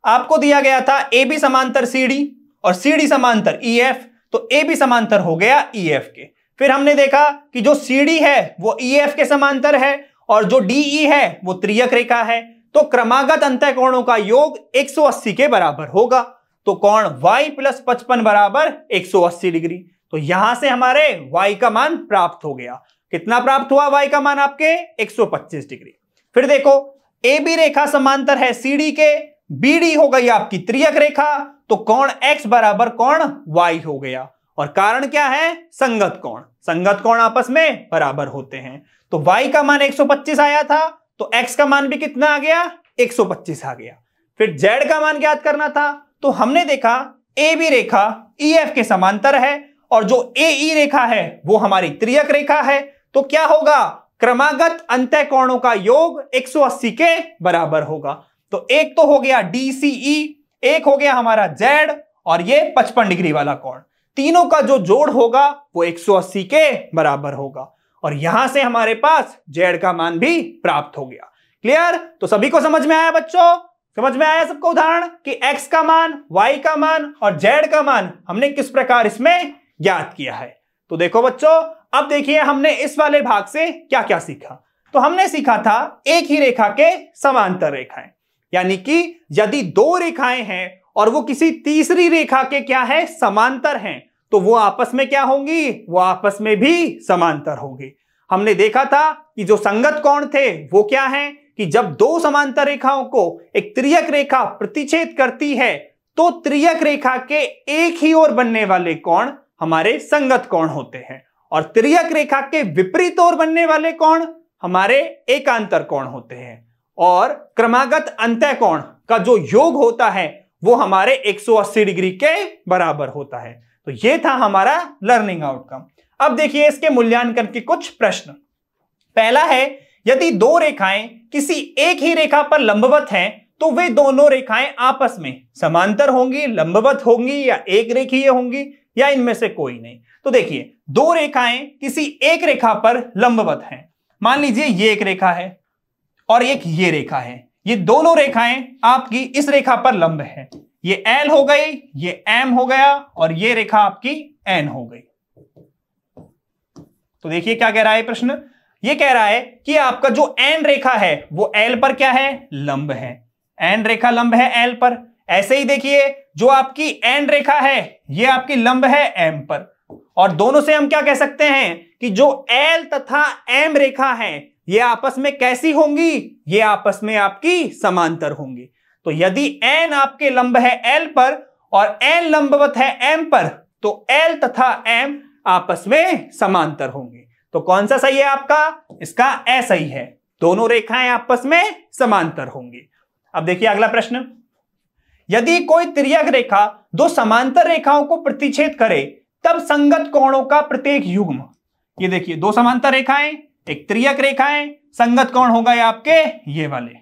आपको दिया गया था ए बी समांतर सी डी और सी डी समांतर ई एफ, तो ए बी समांतर हो गया ई एफ के। फिर हमने देखा कि जो सी डी है वो ई एफ के समांतर है और जो डी ई है वो त्रियक रेखा है, तो क्रमागत अंतःकोणों का योग 180 के बराबर होगा। तो कोण y + 55 बराबर 180 डिग्री। तो यहां से हमारे y का मान प्राप्त हो गया। कितना प्राप्त हुआ y का मान आपके 125 डिग्री। फिर देखो ए बी रेखा समांतर है सी डी के, बी डी हो गई आपकी त्रियक रेखा, तो कोण x बराबर कोण y हो गया। और कारण क्या है, संगत कोण। संगत कोण आपस में बराबर होते हैं। तो y का मान 125 आया था, तो x का मान भी कितना आ गया, 125 आ गया। फिर z का मान ज्ञात करना था, तो हमने देखा A B Rekha E F के समांतर है और जो ए ई रेखा है वो हमारी त्रियक रेखा है, तो क्या होगा, क्रमागत अंतःकोणों का योग 180 के बराबर होगा। तो एक तो हो गया DCE, एक हो गया हमारा Z और ये 55 डिग्री वाला कोण, तीनों का जो जोड़ होगा वो 180 के बराबर होगा। और यहां से हमारे पास Z का मान भी प्राप्त हो गया। क्लियर? तो सभी को समझ में आया बच्चों? समझ में आया सबको उदाहरण कि x का मान, y का मान और z का मान हमने किस प्रकार इसमें ज्ञात किया है। तो देखो बच्चों, अब देखिए हमने इस वाले भाग से क्या क्या सीखा। तो हमने सीखा था एक ही रेखा के समांतर रेखाएं, यानी कि यदि दो रेखाएं हैं और वो किसी तीसरी रेखा के क्या है, समांतर हैं, तो वो आपस में क्या होंगी, वो आपस में भी समांतर होंगी। हमने देखा था कि जो संगत कोण थे वो क्या है, कि जब दो समांतर रेखाओं को एक त्रियक रेखा प्रतिच्छेद करती है तो त्रियक रेखा के एक ही ओर बनने वाले कोण हमारे संगत कोण होते हैं और त्रियक रेखा के विपरीत ओर बनने वाले कोण हमारे एकांतर कोण होते हैं। और क्रमागत अंतःकोण का जो योग होता है वो हमारे 180 डिग्री के बराबर होता है। तो ये था हमारा लर्निंग आउटकम। अब देखिए इसके मूल्यांकन के कुछ प्रश्न। पहला है, यदि दो रेखाएं किसी एक ही रेखा पर लंबवत हैं तो वे दोनों रेखाएं आपस में समांतर होंगी, लंबवत होंगी या एक रेखीय होंगी या इनमें से कोई नहीं। तो देखिए दो रेखाएं किसी एक रेखा पर लंबवत हैं। मान लीजिए ये एक रेखा है और एक ये रेखा है। ये दोनों रेखाएं आपकी इस रेखा पर लंब है। ये L हो गई, ये M हो गया और ये रेखा आपकी N हो गई। तो देखिए क्या कह रहा है प्रश्न, ये कह रहा है कि आपका जो N रेखा है वो L पर क्या है, लंब है। N रेखा लंब है L पर। ऐसे ही देखिए जो आपकी N रेखा है ये आपकी लंब है M पर। और दोनों से हम क्या कह सकते हैं कि जो L तथा M रेखा है ये आपस में कैसी होंगी, ये आपस में आपकी समांतर होंगी। तो यदि N आपके लंब है L पर और N लंबवत है M पर तो L तथा M आपस में समांतर होंगे। तो कौन सा सही है आपका, इसका A सही है, दोनों रेखाएं आपस में समांतर होंगी। अब देखिए अगला प्रश्न, यदि कोई तिर्यक रेखा दो समांतर रेखाओं को प्रतिच्छेद करे तब संगत कोणों का प्रत्येक युग्म, ये देखिए दो समांतर रेखाएं, एक तिर्यक रेखाएं, संगत कोण हो गए आपके ये वाले।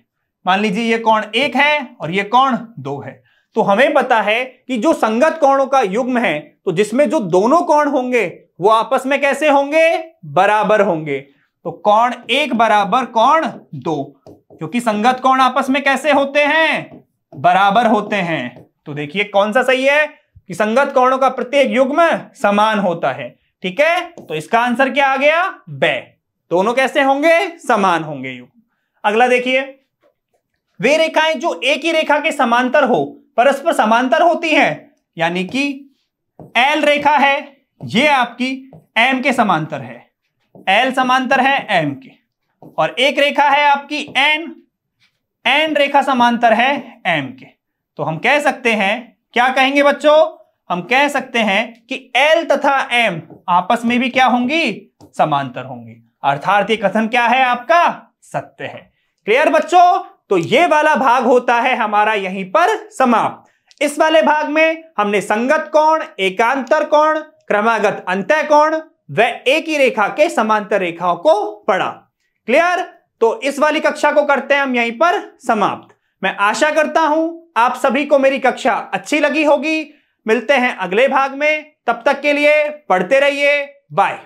मान लीजिए ये कोण 1 है और ये कोण 2 है। तो हमें पता है कि जो संगत कोणों का युग्म है तो जिसमें जो दोनों कोण होंगे वो आपस में कैसे होंगे, बराबर होंगे। तो कोण 1 बराबर कोण 2, क्योंकि संगत कोण आपस में कैसे होते हैं, बराबर होते हैं। तो देखिए कौन सा सही है कि संगत कोणों का प्रत्येक युग्म समान होता है। ठीक है, तो इसका आंसर क्या आ गया, ब। दोनों कैसे होंगे, समान होंगे युग्म। अगला देखिए, वे रेखाएं जो एक ही रेखा के समांतर हो परस्पर समांतर होती हैं, यानी कि L रेखा है ये आपकी M के समांतर है, L समांतर है M के, और एक रेखा है आपकी N रेखा समांतर है M के। तो हम कह सकते हैं, क्या कहेंगे बच्चों, हम कह सकते हैं कि L तथा M आपस में भी क्या होंगी, समांतर होंगी। अर्थात ये कथन क्या है आपका, सत्य है। क्लियर बच्चों? तो ये वाला भाग होता है हमारा यहीं पर समाप्त। इस वाले भाग में हमने संगत कोण, एकांतर कोण, क्रमागत अंतःकोण व एक ही रेखा के समांतर रेखाओं को पढ़ा। क्लियर? तो इस वाली कक्षा को करते हैं हम यहीं पर समाप्त। मैं आशा करता हूं आप सभी को मेरी कक्षा अच्छी लगी होगी। मिलते हैं अगले भाग में, तब तक के लिए पढ़ते रहिए। बाय।